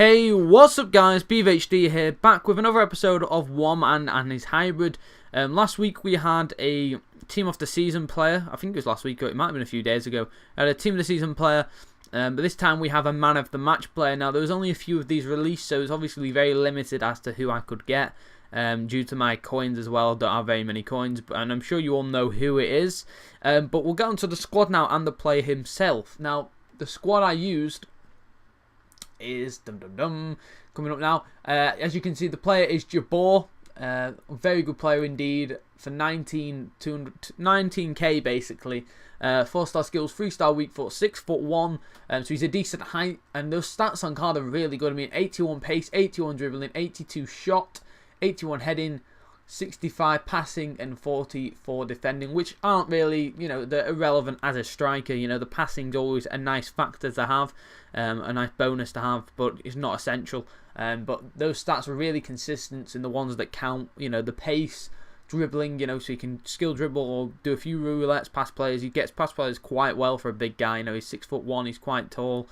Hey, what's up guys, BVHD here, back with another episode of One Man and His Hybrid. Last week we had a Team of the Season player, I think it was last week or it might have been a few days ago. I had a Team of the Season player, but this time we have a Man of the Match player. Now there was only a few of these released, so it was obviously very limited as to who I could get. Due to my coins as well, I don't have very many coins, and I'm sure you all know who it is. But we'll get onto the squad now and the player himself. Now, the squad I used is coming up now. As you can see, the player is Djebbour. A very good player indeed for 19k basically. 4-star skills, 3-star weak foot, 6'1", so he's a decent height, and those stats on card are really good. I mean, 81 pace, 81 dribbling, 82 shot, 81 heading, 65 passing, and 44 defending, which aren't really, you know, they're irrelevant as a striker. You know, the passing's always a nice factor to have, a nice bonus to have, but it's not essential. But those stats are really consistent in the ones that count. You know, the pace, dribbling, you know, so he can skill dribble or do a few roulettes past players. He gets past players quite well for a big guy. You know, he's 6'1", he's quite tall.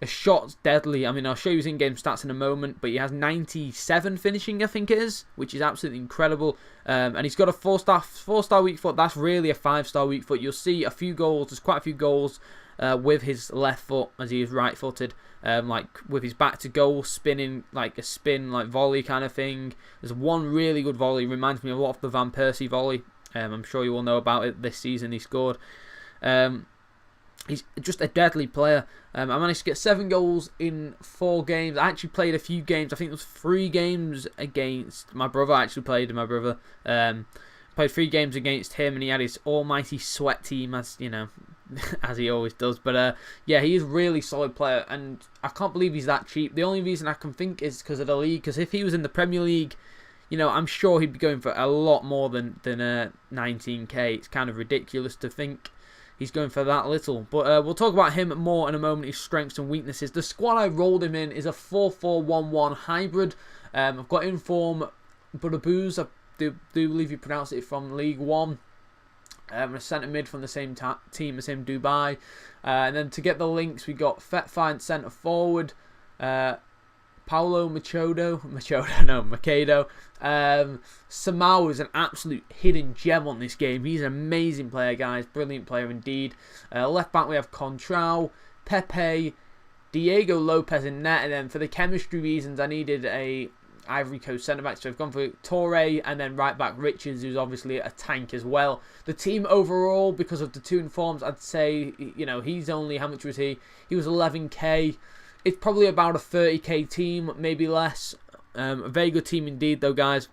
A shot's deadly. I mean, I'll show you his in-game stats in a moment, but he has 97 finishing, I think it is, which is absolutely incredible. And he's got a 4-star weak foot. That's really a 5-star weak foot. You'll see a few goals. There's quite a few goals with his left foot, as he is right-footed. Like with his back to goal, spinning like a spin, like volley kind of thing. There's one really good volley. Reminds me a lot of the Van Persie volley. I'm sure you all know about it this season. He scored. He's just a deadly player. I managed to get 7 goals in 4 games. I actually played a few games. I think it was 3 games against my brother. I actually played with my brother. Played 3 games against him, and he had his almighty sweat team, as you know, as he always does. But yeah, he is a really solid player, and I can't believe he's that cheap. The only reason I can think is because of the league. Because if he was in the Premier League, you know, I'm sure he'd be going for a lot more than 19k. It's kind of ridiculous to think he's going for that little. But we'll talk about him more in a moment, his strengths and weaknesses. The squad I rolled him in is a 4-4-1-1 hybrid. I've got Inform Budabooz, I do believe you pronounce it, from League One. A centre mid from the same team as him, Dubai. And then to get the links, we got Fetfind centre forward. Paulo Machado. Samau is an absolute hidden gem on this game. He's an amazing player, guys. Brilliant player indeed. Left back we have Contrao, Pepe, Diego Lopez in net. And then for the chemistry reasons, I needed a Ivory Coast centre back, so I've gone for Torre, and then right back Richards, who's obviously a tank as well. The team overall, because of the 2 informs, I'd say, you know, he's only, how much was he? He was 11k. It's probably about a 30k team, maybe less. A very good team indeed, though, guys.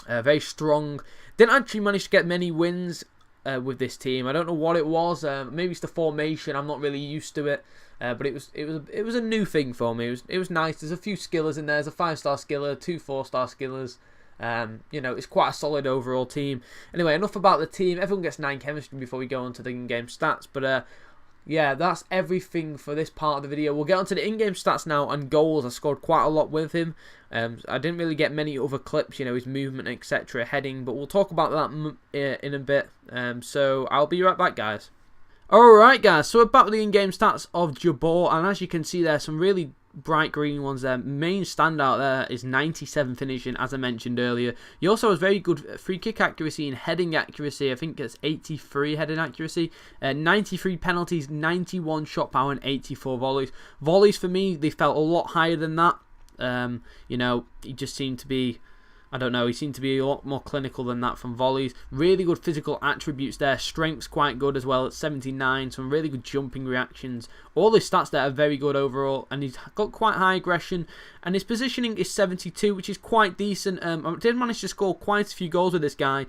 Very strong. Didn't actually manage to get many wins with this team. I don't know what it was. Maybe it's the formation. I'm not really used to it. But it was a new thing for me. It was nice. There's a few skillers in there. There's a 5-star skiller, 2 4-star skillers. You know, it's quite a solid overall team. Anyway, enough about the team. Everyone gets 9 chemistry before we go on to the in-game stats. But yeah, that's everything for this part of the video. We'll get onto the in-game stats now and goals. I scored quite a lot with him. I didn't really get many other clips, you know, his movement, etc., heading, but we'll talk about that in a bit. So I'll be right back, guys. Alright, guys, so we're back with the in-game stats of Djebbour, and as you can see, there's some really bright green ones there. Main standout there is 97 finishing, as I mentioned earlier. He also has very good free kick accuracy and heading accuracy. I think it's 83 heading accuracy, 93 penalties, 91 shot power, and 84 volleys. Volleys for me, they felt a lot higher than that. You know, he just seemed to be, I don't know, he seemed to be a lot more clinical than that from volleys. Really good physical attributes there. Strength's quite good as well at 79. Some really good jumping reactions. All his stats there are very good overall. And he's got quite high aggression. And his positioning is 72, which is quite decent. I did manage to score quite a few goals with this guy.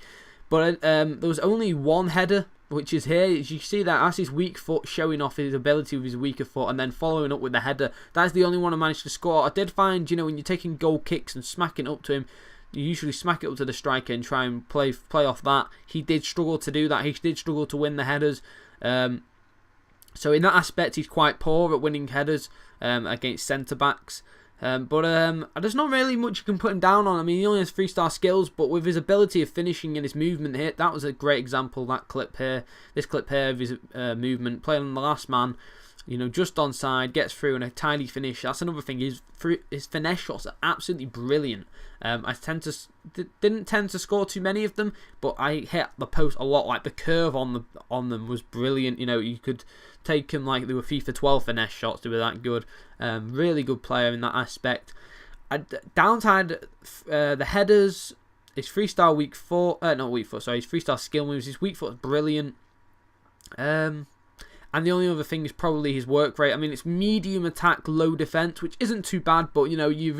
But there was only one header, which is here. As you see that, that's his weak foot, showing off his ability with his weaker foot, and then following up with the header. That's the only one I managed to score. I did find, you know, when you're taking goal kicks and smacking up to him, you usually smack it up to the striker and try and play off that. He did struggle to do that. He did struggle to win the headers. So in that aspect, he's quite poor at winning headers against centre-backs. But there's not really much you can put him down on. I mean, he only has 3-star skills, but with his ability of finishing and his movement here, that was a great example, that clip here. This clip here of his movement, playing on the last man. You know, just onside, gets through, and a tidy finish. That's another thing. His finesse shots are absolutely brilliant. I didn't tend to score too many of them, but I hit the post a lot. Like the curve on them was brilliant. You know, you could take them like they were FIFA 12 finesse shots. They were that good. Really good player in that aspect. Downside, the headers. His freestyle weak foot. Not weak foot. Sorry, his freestyle skill moves. His weak foot is brilliant. And the only other thing is probably his work rate. I mean, it's medium attack, low defense, which isn't too bad, but you know, you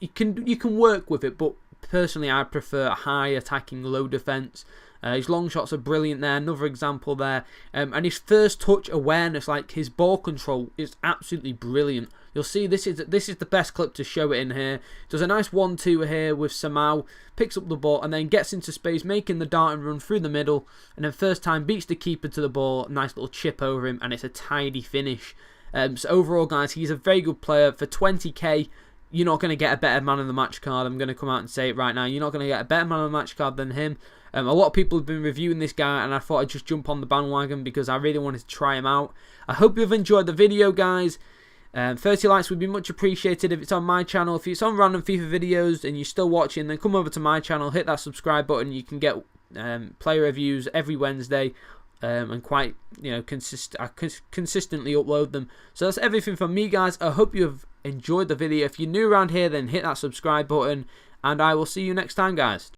can work with it. But personally, I prefer high attacking, low defense. His long shots are brilliant there. Another example there. And his first touch awareness, like his ball control, is absolutely brilliant. You'll see this is the best clip to show it in here. Does a nice 1-2 here with Samau, picks up the ball and then gets into space, making the dart and run through the middle. And then first time beats the keeper to the ball. Nice little chip over him, and it's a tidy finish. So overall, guys, he's a very good player. For 20k, you're not going to get a better man of the match card. I'm going to come out and say it right now. You're not going to get a better man of the match card than him. A lot of people have been reviewing this guy, and I thought I'd just jump on the bandwagon because I really wanted to try him out. I hope you've enjoyed the video, guys. 30 likes would be much appreciated if it's on my channel. If it's on random FIFA videos and you're still watching, then come over to my channel, hit that subscribe button. You can get player reviews every Wednesday, and quite, you know, I consistently upload them. So that's everything from me, guys. I hope you've enjoyed the video. If you're new around here, then hit that subscribe button, and I will see you next time, guys.